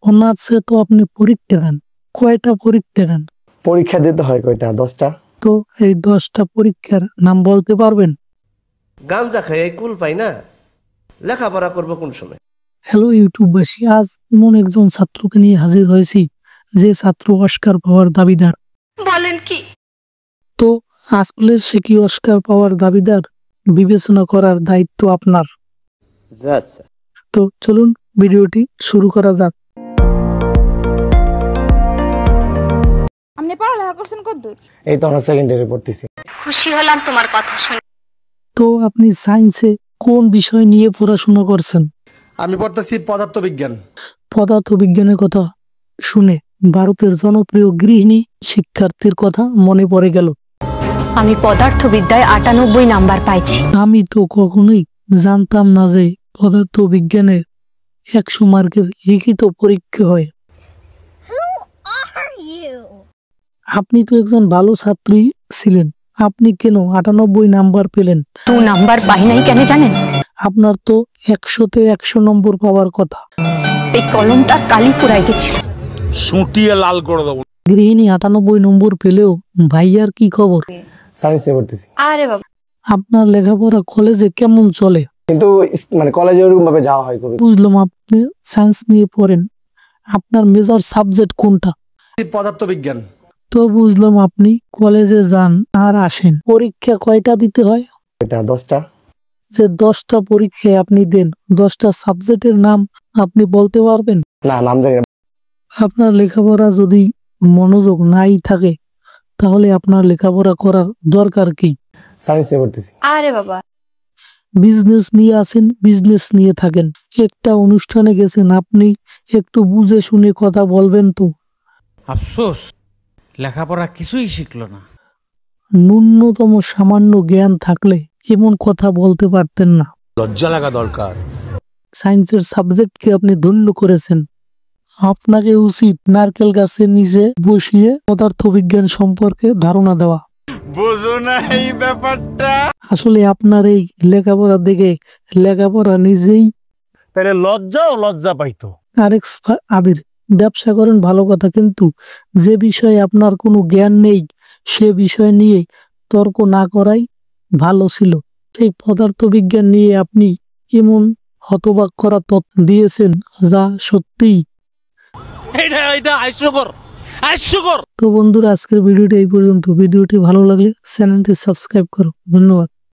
অনার্সে তো আপনি পরীক্ষা দেন, কয়টা পরীক্ষা দেন? পরীক্ষা দিতে হয় কয়টা? 10টা। তো এই 10টা পরীক্ষার নাম বলতে পারবেন? গাঞ্জা খাই কুল পাই না, লেখাপড়া করবো কোন সময়? হ্যালো ইউটিউববাসী, আজ এমন একজন ছাত্রকে নিয়ে হাজির হয়েছি যে ছাত্র অস্কার পাওয়ার দাবিদার। বলেন কি? তো আসলে সে কি অস্কার পাওয়ার দাবিদার, বিবেচনা করার দায়িত্ব আপনার। তো চলুন ভিডিওটি শুরু করা যাক। আপনি পড়ালেখা করছেন কতদূর? এই তো আমরা সেকেন্ড ইয়ারে পড়তেছি। খুশি হলাম তোমার কথা শুনে। তো আপনি সায়েন্সে কোন বিষয় নিয়ে পড়াশোনা করছেন? আমি পড়তেছি পদার্থবিজ্ঞান। পদার্থবিজ্ঞানের কথা শুনে ভারতের জনপ্রিয় গৃহিণী শিক্ষার্থীর কথা মনে পড়ে গেল। আমি পদার্থবিদ্যায় 98 নাম্বার পাইছি। আমি তো কখনোই জানতাম না যে পদার্থবিজ্ঞানের 100 মার্কের লিখিত পরীক্ষা হয়। আপনি তো একজন ভালো ছাত্রী ছিলেন, আপনি কেন 98 নাম্বার পেলেন? 2 নাম্বার পাই নাই কেন জানেন? আপনার তো 100-তে 100 নম্বর পাওয়ার কথা। এই কলমটার কালি পুরাই গেছিল। সুটিয়ে লাল করে দেবো। গৃহিণী 98 নম্বর পেলেও ভাইয়ার কি খবর? সায়েন্স নিয়ে পড়তেছি। আরে বাবা, আপনার লেখাপড়া কলেজে কেমন চলে? কিন্তু মানে কলেজে ওরকম ভাবে যাওয়া হয় খুবই। বুঝলাম আপনি সায়েন্স নিয়ে পড়েন, আপনার মেজর সাবজেক্ট কোনটা? পদার্থবিজ্ঞান। তো বুঝলাম আপনি কলেজে যান আর আসেন। পরীক্ষা কয়টা দিতে হয়? এটা 10টা। যে 10টা পরীক্ষায় আপনি দেন, 10টা সাবজেক্টের নাম আপনি বলতে পারবেন? না, নাম জানি না। আপনার লেখাপড়া যদি মনোযোগ নাই থাকে তাহলে আপনার লেখাপড়া করার দরকার কি? সায়েন্স নিয়ে পড়তেছি। আরে বাবা, বিজনেস নিয়ে আসেন, বিজনেস নিয়ে থাকেন। একটা অনুষ্ঠানে গেছেন, আপনি একটু বুঝে শুনে কথা বলবেন তো। আফসোস, লেখাপড়া কিছুই শিখলো না। ন্যূনতম সামান্য জ্ঞান থাকলে এমন কথা বলতে পারতেন না। লজ্জা লাগা দরকার। সায়েন্সের সাবজেক্টকে আপনি ধন্য করেছেন। আপনাকে উচিত নারকেল গাছের নিচে বসিয়ে পদার্থবিজ্ঞান সম্পর্কে ধারণা দেওয়া। বুঝো না এই ব্যাপারটা? আসলে আপনার এই লেখাপড়া দেখে লেখাপড়া নিজেই তাহলে লজ্জা পাইতো। আরেক আবির, ব্যবসা করেন ভালো কথা, কিন্তু যে বিষয়ে আপনার কোনো জ্ঞান নেই সে বিষয় নিয়ে তর্ক না করাই ভালো ছিল। সেই পদার্থবিজ্ঞান নিয়ে আপনি এমন হতবাক করা তথ্য দিয়েছেন যা সত্যিই। তো বন্ধুরা, আজকের ভিডিওটি এই পর্যন্ত। ভিডিওটি ভালো লাগলে চ্যানেলটি সাবস্ক্রাইব করো। ধন্যবাদ।